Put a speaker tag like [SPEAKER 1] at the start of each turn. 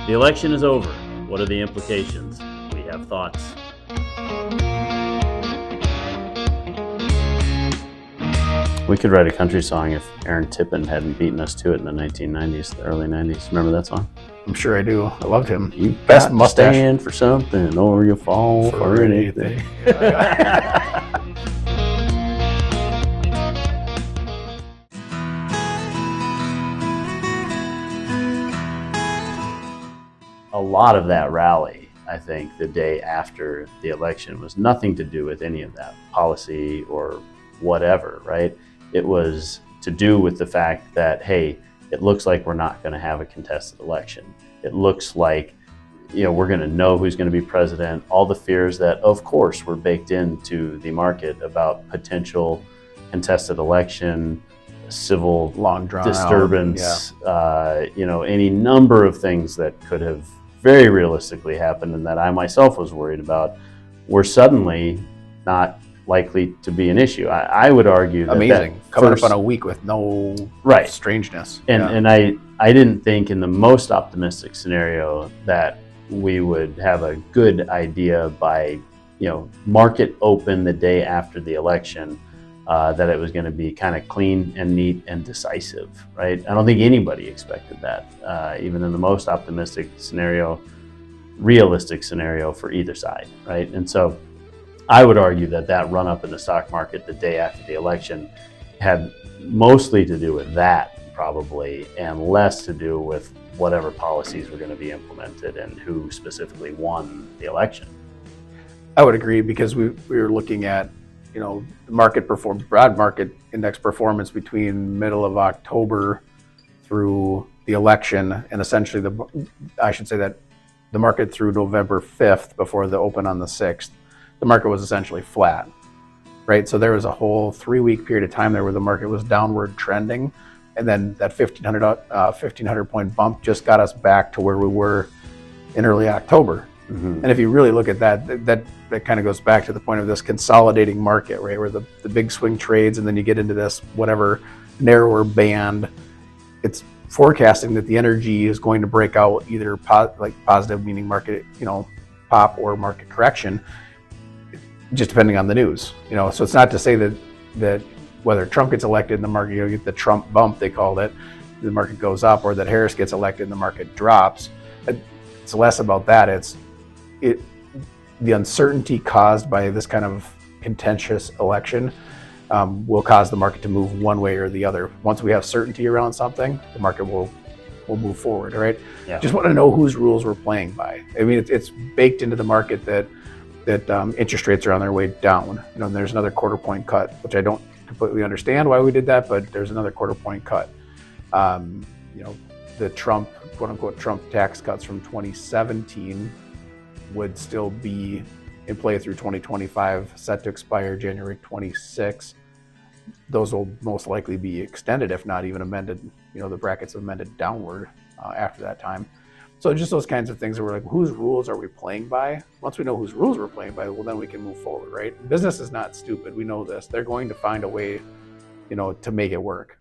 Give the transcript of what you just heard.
[SPEAKER 1] The election is over. What are the implications? We have thoughts. We could write a country song if Aaron Tippin hadn't beaten us to it in the 1990s, the early 90s. Remember that song?
[SPEAKER 2] I'm sure I do. I loved him.
[SPEAKER 1] You
[SPEAKER 2] Best
[SPEAKER 1] got
[SPEAKER 2] mustache.
[SPEAKER 1] to stand for something or you fall for anything. A lot of that rally, I think, the day after the election was nothing to do with any of that policy or whatever, right? It was to do with the fact that, hey, it looks like we're not going to have a contested election. It looks like, we're going to know who's going to be president. All the fears that, of course, were baked into the market about potential contested election, civil
[SPEAKER 2] Long drawn
[SPEAKER 1] disturbance, any number of things that could have very realistically happened and that I myself was worried about were suddenly not likely to be an issue. I would argue that
[SPEAKER 2] amazing. Coming up on a week with no strangeness.
[SPEAKER 1] And I didn't think in the most optimistic scenario that we would have a good idea by, market open the day after the election, that it was going to be kind of clean and neat and decisive, right? I don't think anybody expected that, even in the most optimistic scenario, realistic scenario for either side, right? And so I would argue that run up in the stock market the day after the election had mostly to do with that probably, and less to do with whatever policies were going to be implemented and who specifically won the election.
[SPEAKER 2] I would agree, because we were looking at, the broad market index performance between middle of October through the election, and essentially I should say that the market through November 5th before the open on the 6th, the market was essentially flat, right? So there was a whole 3-week period of time there where the market was downward trending, and then that 1,500 point bump just got us back to where we were in early October. Mm-hmm. And if you really look at that kind of goes back to the point of this consolidating market, right? Where the big swing trades, and then you get into this whatever narrower band. It's forecasting that the energy is going to break out either positive, meaning market, pop, or market correction, just depending on the news. So it's not to say that whether Trump gets elected in the market, you get the Trump bump, they called it, the market goes up, or that Harris gets elected and the market drops. It's less about that. The uncertainty caused by this kind of contentious election will cause the market to move one way or the other. Once we have certainty around something, the market will move forward, right? Yeah. Just want to know whose rules we're playing by. I mean, it's baked into the market that interest rates are on their way down. And there's another quarter point cut, which I don't completely understand why we did that, but there's another quarter point cut. The Trump, quote unquote, Trump tax cuts from 2017 would still be in play through 2025, set to expire January 26. Those will most likely be extended, if not even amended, the brackets amended downward after that time. So just those kinds of things that we're like, whose rules are we playing by? Once we know whose rules we're playing by, well, then we can move forward, right? Business is not stupid. We know this. They're going to find a way, to make it work.